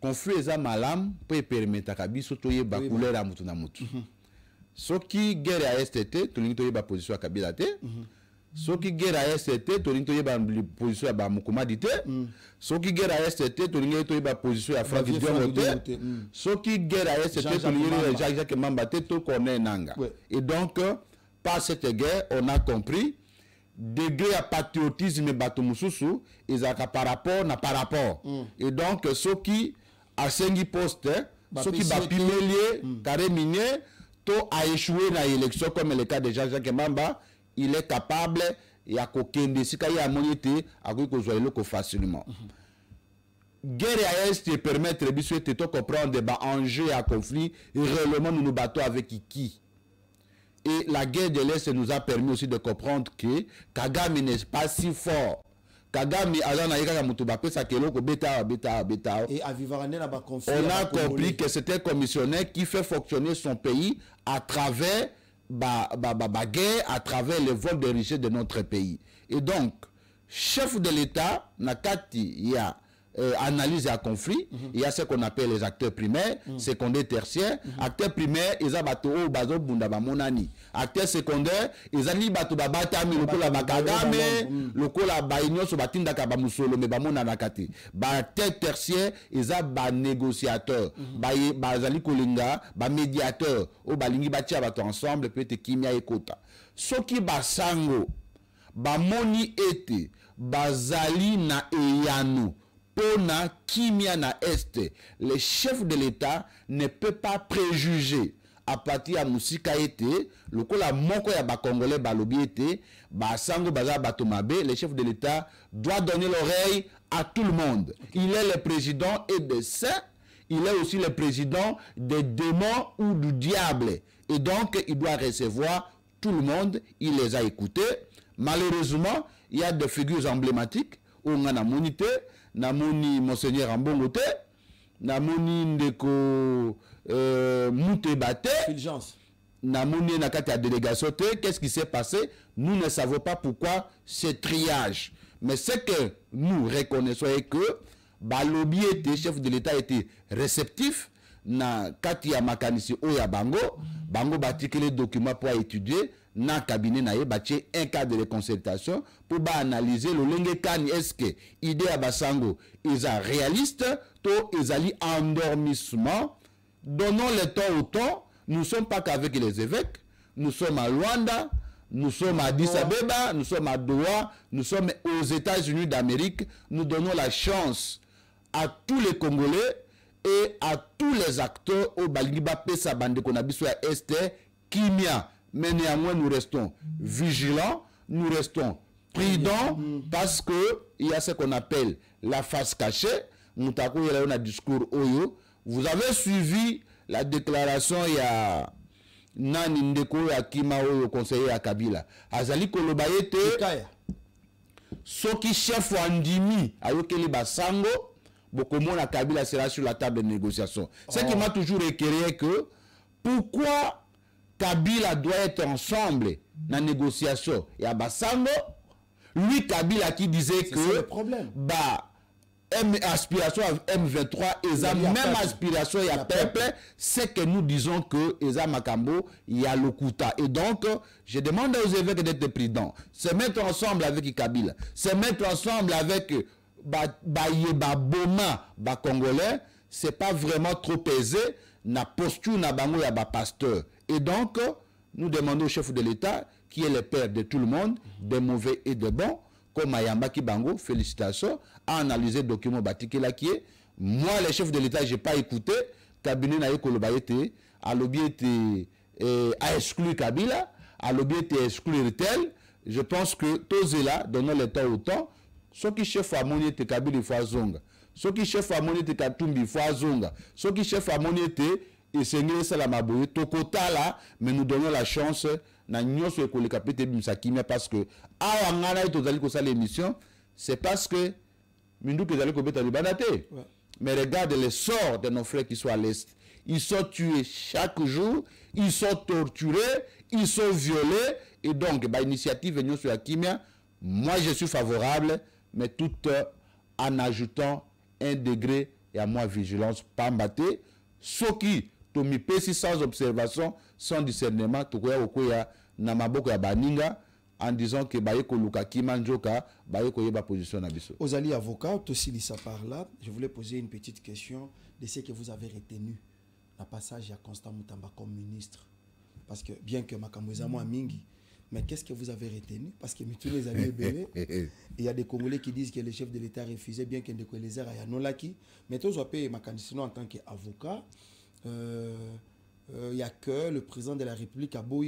Conflit eza malam peut permettre ka biso toye ba couleur à mutu na mutu. Soki guerre à STT tolingi toye ba position à Kabila te. Soki guerre à STT tolingi toye ba position à ba Mukomadi te. Soki guerre à STT tolingi toye ba position à Franck Dion te. Soki guerre à STT tolingi Jacques Mamba te to connaît nanga. Et donc par cette guerre on a compris degré à patriotisme bato mususu ezaka par rapport na par rapport et donc ceux qui a sengi poste ceux qui ba pimelie carré minier to a échoué na élection comme le cas de Jean-Jacques Mamba il est capable ya kokende sika ya monité akoki kozwa eloko facilement guerre à est permettre biso te to comprendre ba enjeu à conflit et réellement nous nous battons avec qui. Et la guerre de l'Est nous a permis aussi de comprendre que Kagame n'est pas si fort. Kagame et on a compris que c'était un commissionnaire qui fait fonctionner son pays à travers la guerre, à travers le vol de richesses de notre pays. Et donc, chef de l'État, Nakati, il y a analyse à conflit, il y a ce qu'on appelle les acteurs primaires, secondaires, tertiaires. Acteurs primaires, ils ont bateau bazo bunda ba monani. Acteurs secondaires, ils ont bateau ba batami loko la bakagame, loko la baigno so batinda ka ba musolo me ba monana kati. Ba acteurs tertiaires, ils ont ba négociateurs, ba zali kolinga, ba médiateurs, o balingi batia bato ensemble peut-être kimia ekota. Soki ba sango, ba moni ete, ba zali na eyano. Pona kimia na este, le chef de l'État ne peut pas préjuger à partir à musika été, le kola moko ya ba congolais balobi été, ba sango baza batomabe, le chef de l'État doit donner l'oreille à tout le monde. Il est le président et des saints, il est aussi le président des démons ou du diable. Et donc il doit recevoir tout le monde, il les a écoutés. Malheureusement, il y a des figures emblématiques où on a monité. Namoni Monseigneur Ambongote, Namoni Ndeko Mouté Bate, Namoni Nakati délégation. Qu'est-ce qui s'est passé? Nous ne savons pas pourquoi ce triage. Mais ce que nous reconnaissons est que Balobi était chef de l'État était réceptif. Na kati ya makanisi oya bango batiki les documents pour étudier na cabinet na ye batie un cadre de consultation pour analyser le lenge kani est-ce que idée à basango ils are réaliste to ezali endormissement. Donnons le temps au temps. Nous sommes pas qu'avec les évêques, nous sommes à Luanda, nous sommes à Addis Abeba, nous sommes à Doha, nous sommes aux États-Unis d'Amérique. Nous donnons la chance à tous les Congolais et à tous les acteurs au Baliba Pesa Bande Konabiso à Esther, Kimia. Mais néanmoins, nous restons vigilants, nous restons Prudent parce que il y a ce qu'on appelle la face cachée. Moutako il y a un discours oyo. Vous avez suivi la déclaration il y a Nani Ndeko ya Kima oyo conseiller à Kabila. Azali Kolobayete soki chef Wandimi ayokeli basango bokomona Kabila sera sur la table de négociation. Ce qui m'a toujours éclairé que pourquoi Kabila doit être ensemble dans la négociation et à basango. Lui, Kabila qui disait que le problème. Bah, aspiration à M23 et la même aspiration il y a peuple, c'est que nous disons que Eza Makambo il y a le Kouta. Et donc, je demande aux évêques d'être prudents, se mettre ensemble avec Kabila, se mettre ensemble avec Yeba Boma, Congolais, c'est pas vraiment trop aisé, na posture na bango ya pasteur. Et donc, nous demandons au chef de l'État qui est le père de tout le monde, des mauvais et des bons, comme Ayamba Kibango, félicitations, a analysé le document Batikela qui est. Moi, le chef de l'État, je n'ai pas écouté. Cabinet n'a Kolobayete, a l'objet a exclu Kabila, a l'objet exclu Ritel. Je pense que tous là, donnons le temps au temps. Ceux qui chef à Moniete Kabila, il faut Zonga. Ceux qui chef à Moniete Katumbi, il faut Zonga. Ceux qui chef à Moniete, et Seigneur Salamaboye, Tokota là, mais nous donnons la chance. Na nyonso ekoleka pete bimsakimia parce que awa ngana tozali ko sala émission c'est parce que mindu que zali ko beta libana te. Mais regarde les sorts de nos frères qui sont à l'est. Ils sont tués chaque jour, ils sont torturés, ils sont violés et donc bah initiative nyonso ya kimia, moi je suis favorable mais tout en ajoutant un degré et à moi vigilance pas mbaté soki Tomi pesi sans observation, sans discernement, tukoya okoya na maboko ya baninga en disant que baye koluka kimanjoka, baye koyeba position na biso. Ozali avocat, Tosilisa par là, je voulais poser une petite question de ce que vous avez retenu la passage à Constant Moutamba comme ministre. Parce que bien que Makamweza moi mingi, mais qu'est-ce que vous avez retenu? Parce que tous les années belé, il y a des Congolais qui disent que le chef de l'État refusait bien qu'il ne les ait à Yanolaki, mais tous ont payé Makamweza en tant qu'avocat. Il n'y a que le président de la République a beau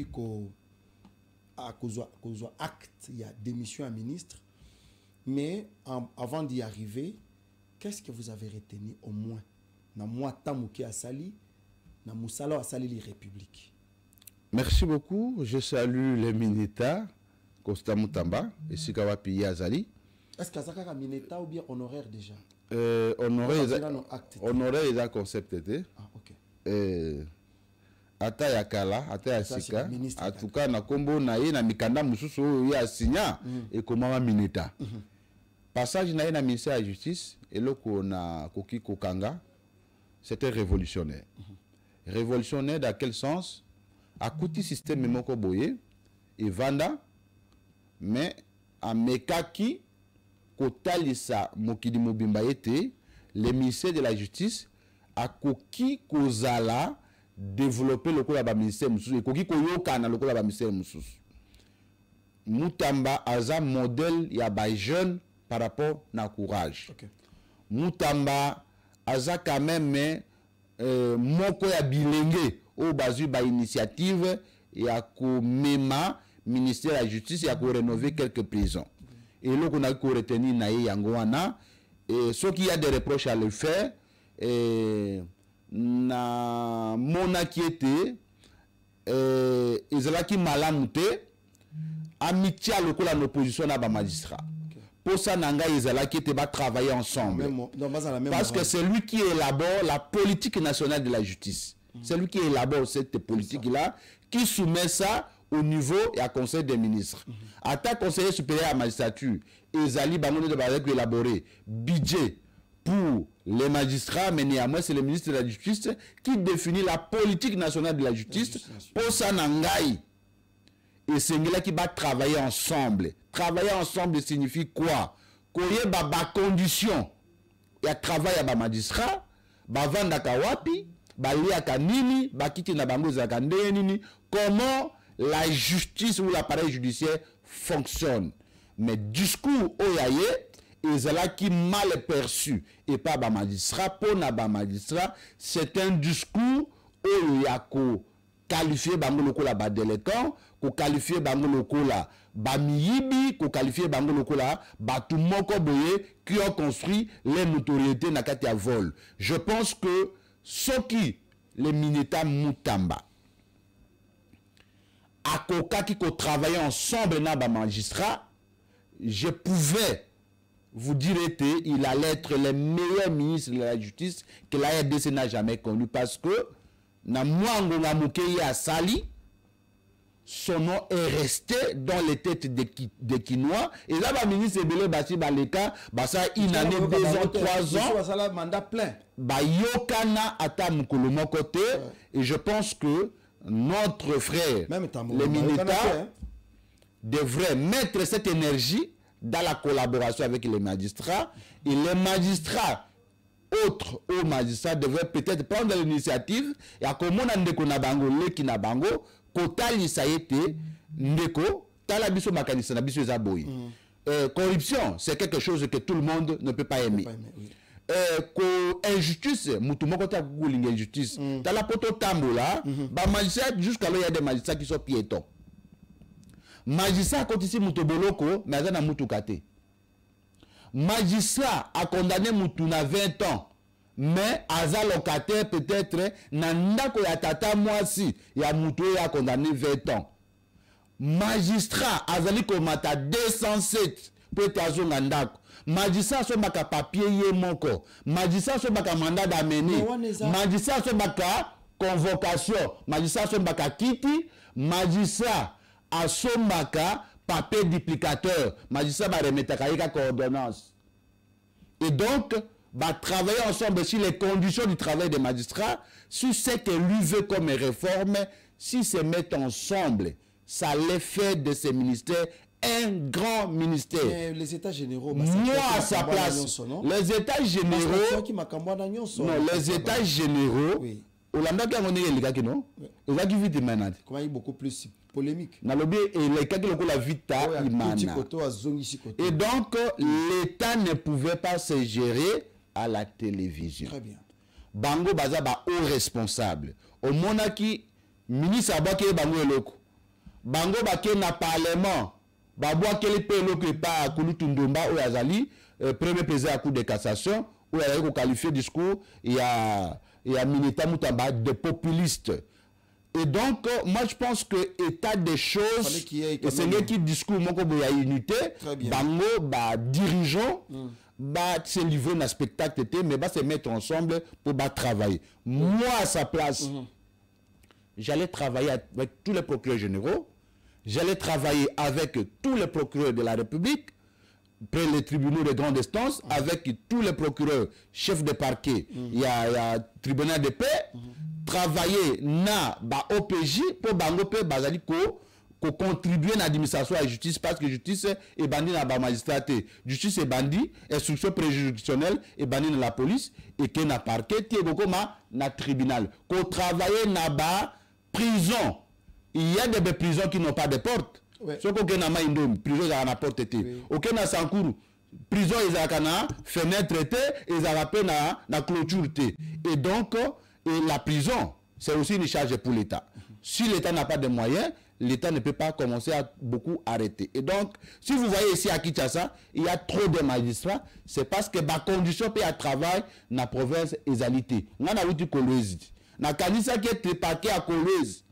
acte, il y a démission à ministre. Mais avant d'y arriver, qu'est-ce que vous avez retenu au moins? Na moi Tamouké a sali, na Moussala a sali les républiques. Merci beaucoup. Je salue les Mineta, Constant Moutamba et Sikawa Piye Azali. Est-ce que ça a un Mineta ou bien honoraire déjà? Honoraire est un concept. Ah, ok. Ata ya kala, ata ya sika, en tout cas na kombo na ye na mikanda mususu ya signa et comment Mineta. Passage na ye na ministère de la justice et loko na koki kokanga, c'était révolutionnaire. Révolutionnaire dans quel sens? A kuti système moko boye et vanda mais a mekaki kotalisa mokili mobimba ete le ministère de la justice a koki kozala développer le kola ba ministère mususu koki koyoka na le kola ba ministère mususu. Moutamba aza modèle ya ba jeune par rapport na courage. Okay. Moutamba aza quand même moko ya bilenge au bazu ba initiative ya ko mema ministère de la justice ya ko rénover quelques prisons. Et là qu'on a ko retenir na yango wana et ce qui a des reproches à le faire na monaki était ezalaki malamu te amitié lokola na opposition na ba magistrat. Pour ça nanga ezalaki te ba travailler ensemble. Parce que c'est lui qui élabore la politique nationale de la justice. C'est lui qui élabore cette politique-là, qui soumet ça au niveau et à conseil des ministres. À ta conseiller supérieur à la magistrature, Ezali Bangoné de Barek élaborer budget pour les magistrats, mais néanmoins c'est le ministre de la Justice qui définit la politique nationale de la justice. Pour ça nangai. Et c'est là qui va travailler ensemble. Travailler ensemble signifie quoi? Koye ba condition. Il y a travail à ba magistrat, ba vanda kawapi, baliaka nini, bakiti na bango zaka nini, comment la justice ou l'appareil judiciaire fonctionne. Mais discours oyaye, ezala qui mal perçu et pas ba magistrat, pour na ba magistrat, c'est un discours oyako qualifier bango lokola ba délinquant, ko qualifier bango lokola ba miyibi, ko qualifier bango lokola ba tout moko boye qui ont construit les notoriétés na kati ya vol. Je pense que ceux qui les Mineta Mutamba akoka qui ko travailler ensemble na ba magistrat, je pouvais vous dire qu'il allait être le meilleur ministre de la justice que la RDC n'a jamais connu, parce que na mwango na mukeye à Sali, son nom est resté dans les têtes des Quinois. Et là, le ministre Ebele Bati Baleka, ça une année, 2 ans, 3 ans, ça mandat plein. Yokana ata mukolo mokote. Et je pense que notre frère, les militaires, devraient mettre cette énergie dans la collaboration avec les magistrats. Et les magistrats, autres aux magistrats, devraient peut-être prendre l'initiative. Et à comment on a bango, le kinabango, kotali ça été, ndeko, talabiso makanisa nabiso zaboyi. Corruption, c'est quelque chose que tout le monde ne peut pas aimer. Injustice, mutumoko ta kulinga injustice. T'as la poto tambola, ba magistrat jusqu'à là il y a des magistrats qui sont piétons. Magistrat quand ici mutoboloko, mais azana mutukate. Magistrat a condamné Moutouna 20 ans, mais aza locataire peut-être nandako ya tata mwasi ya Moutou a condamné 20 ans. Magistrat azali komata 207 peut-être azonga ndako. Magistrat so baka papier ye moko. Magistrat so baka mandat d'amener. Magistrat so baka convocation. Magistrat so baka kiti. Magistrat a so baka papier duplicateur. Magistrat va remettre à coordonnance. Et donc, va travailler ensemble sur les conditions du travail des magistrats, sur ce que lui veut comme réforme. S'ils se mettent ensemble, ça les fait de ces ministères un grand ministère. Mais les États généraux, moi à sa place, les États généraux, non, les États généraux, Olanda qui a monné les gars qui non, les gars qui vivent maintenant. Comment il est beaucoup plus polémique. Dans le bien et les gars qui ont la vita et donc l'État ne pouvait pas se gérer à la télévision. Très bien. Bango baza ba haut responsable. Au monaki ministre abake bango eloko. Bango bake na parlement. Babwa kele pe eloko pa Kulutundomba ou Azali, premier président à Cour de cassation, où il a qualifié discours, il y a Mineta Mutamba de populiste. Et donc, moi je pense que état des choses, et c'est lui qui discours, mon il y a unité, bango, bah, dirigeant, bah, c'est livré un spectacle, mais bah, se mettre ensemble pour bah, travailler. Moi, à sa place, j'allais travailler avec tous les procureurs généraux, j'allais travailler avec tous les procureurs de la République, près les tribunaux de grande instance, avec tous les procureurs, chefs de parquet, il y a tribunal de paix, travailler na ba OPJ pour bangope bazali ko contribuer à l'administration à la justice, parce que justice est bandit dans la magistraté, justice est bandit, instruction préjudicielle est bandit dans la police, et que na parquet tie beaucoup na tribunal, ko travailler na ba prison. Il y a des prisons qui n'ont pas de porte. Ce qu'on a une prison à la porte était. OK na Sankuru prison ils a kana fenêtre était ils a rappelé na clôture était. Et donc la prison c'est aussi une charge pour l'État. Si l'État n'a pas de moyens, l'État ne peut pas commencer à beaucoup arrêter. Et donc si vous voyez ici à Kinshasa, il y a trop de magistrats, c'est parce que ba condition pour travail na province ezalité. On a outil Kolwezi. Na kanisa qui est parquet à Kolwezi.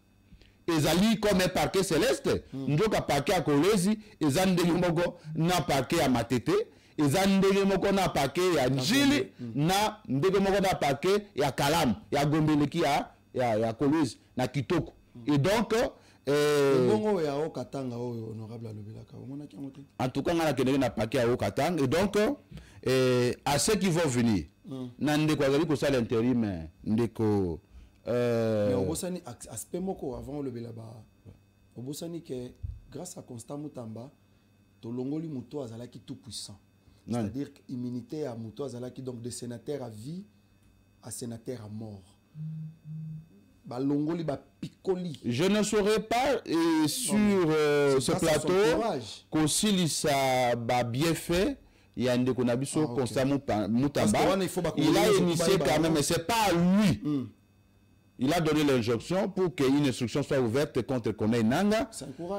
Ezali comme un parquet céleste, ndoka parquet à Kolwezi, ezandeli moko na parquet à Matete, ezandeli moko na parquet à Njili, na ndege moko na parquet à Kalam, ya Gombeleki ya Kolwezi, na Kitoko. Et donc en tout cas, on a un paquet à Okatang. Et donc, à ceux qui vont venir, nande kwa zali ko sala intérim ndeko mais obosani aspect moko avant le belaba obosani que grâce à Constant Mutamba tolongoli muto azalaki tout puissant, c'est-à-dire immunité à muto azalaki donc de sénateur à vie à sénateur à mort. Balongoli ba picoli. Je ne saurais pas sur ce plateau qu'aussi ça ba bien fait. Il y a un déconabiso Constant Mutamba. Il a initié quand même, mais c'est pas lui. Il a donné l'injonction pour qu'une instruction soit ouverte contre Corneille Nangaa.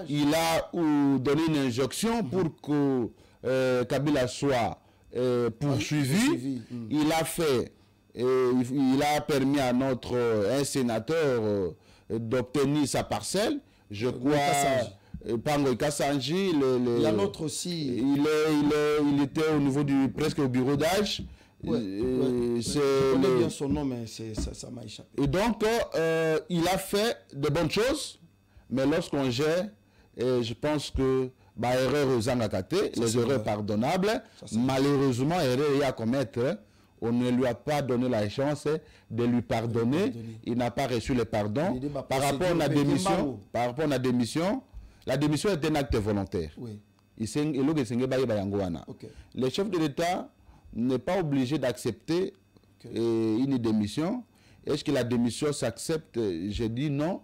Il a donné une injonction pour que Kabila soit poursuivi. Il a fait, il a permis à un sénateur d'obtenir sa parcelle. Je crois, Pango Kassanji. Il y a l'autre aussi. Il était au niveau presque au bureau d'âge. Je connais bien son nom, mais ça m'a échappé. Et donc, il a fait de bonnes choses, mais lorsqu'on gère, je pense que erreur aux angakate, les erreurs pardonnables, malheureusement, erreur à commettre, on ne lui a pas donné la chance de lui pardonner. Il n'a pas reçu le pardon. Par rapport à la démission, la démission est un acte volontaire. Oui. Le chef de l'État n'est pas obligé d'accepter une démission. Est-ce que la démission s'accepte? Je dis non.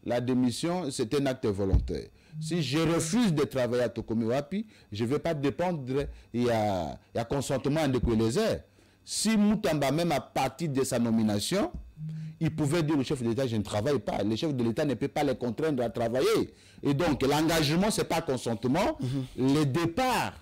La démission, c'est un acte volontaire. Si je refuse de travailler à Tokomi Wapi, je ne vais pas dépendre, il y a consentement de Kweleze. Si Moutamba, même à partir de sa nomination, il pouvait dire au chef de l'État, je ne travaille pas. Le chef de l'État ne peut pas les contraindre à travailler. Et donc, l'engagement, ce n'est pas consentement. Le départ,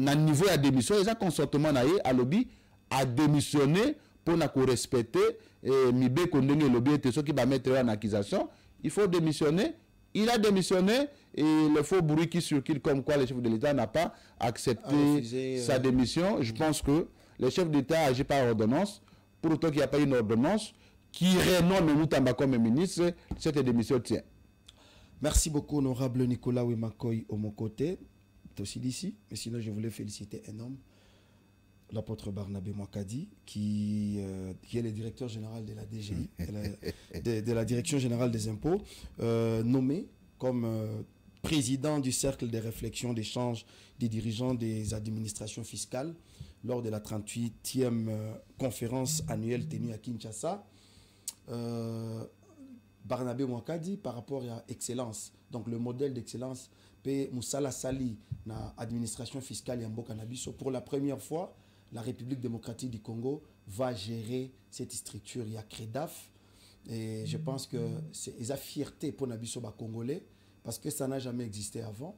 à niveau de démission, il y a consentement à lobby à démissionner pour respecter Mibé Kondenge lobby et ceux qui va mettre en accusation. Il faut démissionner. Il a démissionné et le faux bruit qui circule comme quoi le chef de l'État n'a pas accepté sa démission. Je pense que le chef d'État agit par ordonnance. Pour autant qu'il n'y a pas une ordonnance qui renomme Moutamba comme ministre, cette démission tient. Merci beaucoup, honorable Nicolas Wemakoy, au mon côté. Tu es aussi d'ici, mais sinon je voulais féliciter un homme, l'apôtre Barnabé Mwakadi, qui est le directeur général de la DGI, de la Direction générale des impôts, nommé comme président du cercle de réflexion d'échange des dirigeants des administrations fiscales lors de la 38e conférence annuelle tenue à Kinshasa. Barnabé Mwakadi, par rapport à excellence, donc le modèle d'excellence, P. Moussala Sali, na administration fiscale Yambo Cannabis, pour la première fois, la République démocratique du Congo va gérer cette structure. Il y a CREDAF, et je pense que c'est une fierté pour Nabiso Congolais, parce que ça n'a jamais existé avant.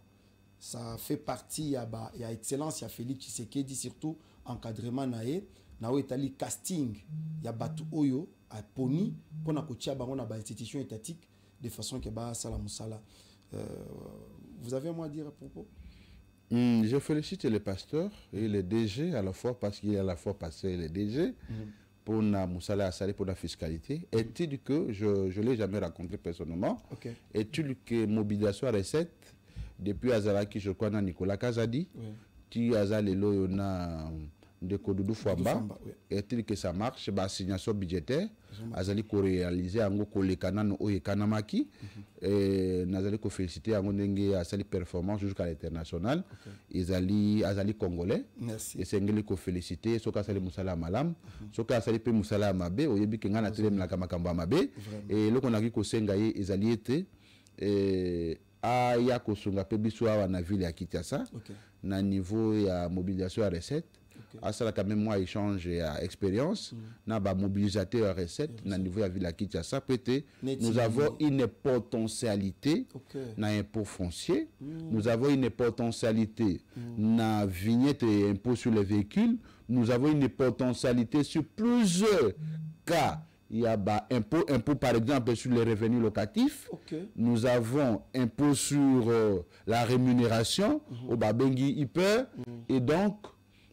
Ça fait partie, il y a excellence, il y a Félix Tshisekedi, surtout encadrement nae, nao etali casting, il y a Batu Oyo, à Pony, pour na kotia bango na ba institution étatique, de façon que ba sala musala. Vous avez un mot à dire à propos? Je félicite le pasteur et le DG à la fois, parce qu'il est à la fois passé et le DG, pour la Moussala Assali, pour la fiscalité. Est-il que je ne l'ai jamais rencontré personnellement, est-il que mobilisation à recette, depuis Azalaki, je crois, Nicolas Kazadi, qui Azali Loyona de Kodoudou Fouamba, est-il que ça marche, assignation budgétaire, Azali ko réaliser ango ko lekana no oyekanamaki, Nazali ko féliciter ango ndenge asali performance jusqu'à l'international, Azali congolais, et c'est ngeli ko féliciter soka sali musala malam, soka sali pe musala mabe, oyebi kenga na tele mlaka makambo mabe, et loko naki ko senga ye ezali ete ya ko sunga pe biso awa na ville ya Kinshasa, na niveau ya mobilisation à recette. Ça quand même moi échange et expérience na ba mobilisateur à recette na niveau de la Kinshasa peut-être nous avons une potentialité na impôt foncier, nous avons une potentialité na vignette et impôt sur les véhicules, nous avons une potentialité sur plusieurs cas. Il y a impôt par exemple sur les revenus locatifs, nous avons impôt sur la rémunération au Babengi hyper, et donc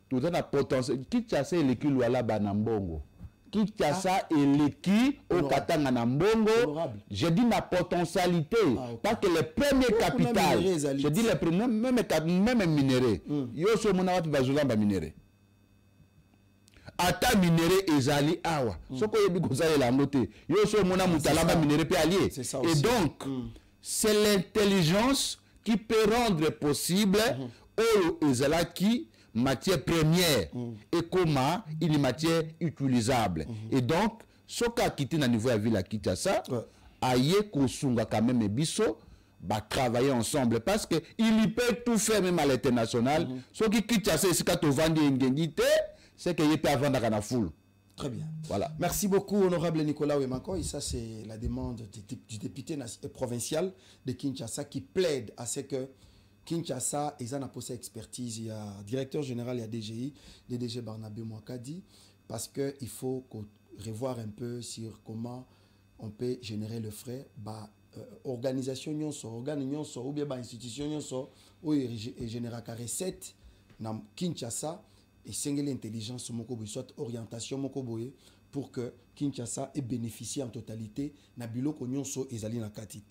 tout un potentiel. Kinshasa et l'équipe Luala Banambongo. Kinshasa et l'équipe au Katanga Nambongo. Je dis ma potentialité. Parce que les premiers capitales, je dis les premiers, même minéraux. Yo so mona watu bazulamba minéraux. Ata minéraux ezali awa. Soko yebi kozala la note. Yo so mona mutalamba minéraux pe allié. Et donc, c'est l'intelligence qui peut rendre possible au ezalaki matière première et comment une matière utilisable. Et donc, ce qui a quitté dans le niveau de la ville à Kinshasa, aïe kosunga quand même biso, va travailler ensemble parce que il peut tout faire même à l'international. Ce qui Kinshasa c'est quand on vend des ngengité, c'est qu'il peut vendre à la foule. Très bien. Voilà. Merci beaucoup, honorable Nicolas Ouemanko. Et ça, c'est la demande du député provincial de Kinshasa qui plaide à ce que Kinshasa, ils ont posé expertise. Il y a directeur général, il y a DGI, DDG Barnabé Mouakadi, parce qu'il faut revoir un peu sur comment on peut générer le frais. Organisation, organe, ou bien institution, où il génère la recette dans Kinshasa. Et c'est l'intelligence, soit orientation pour que Kinshasa ait bénéficié en totalité na biloko nyonso ezali na kati.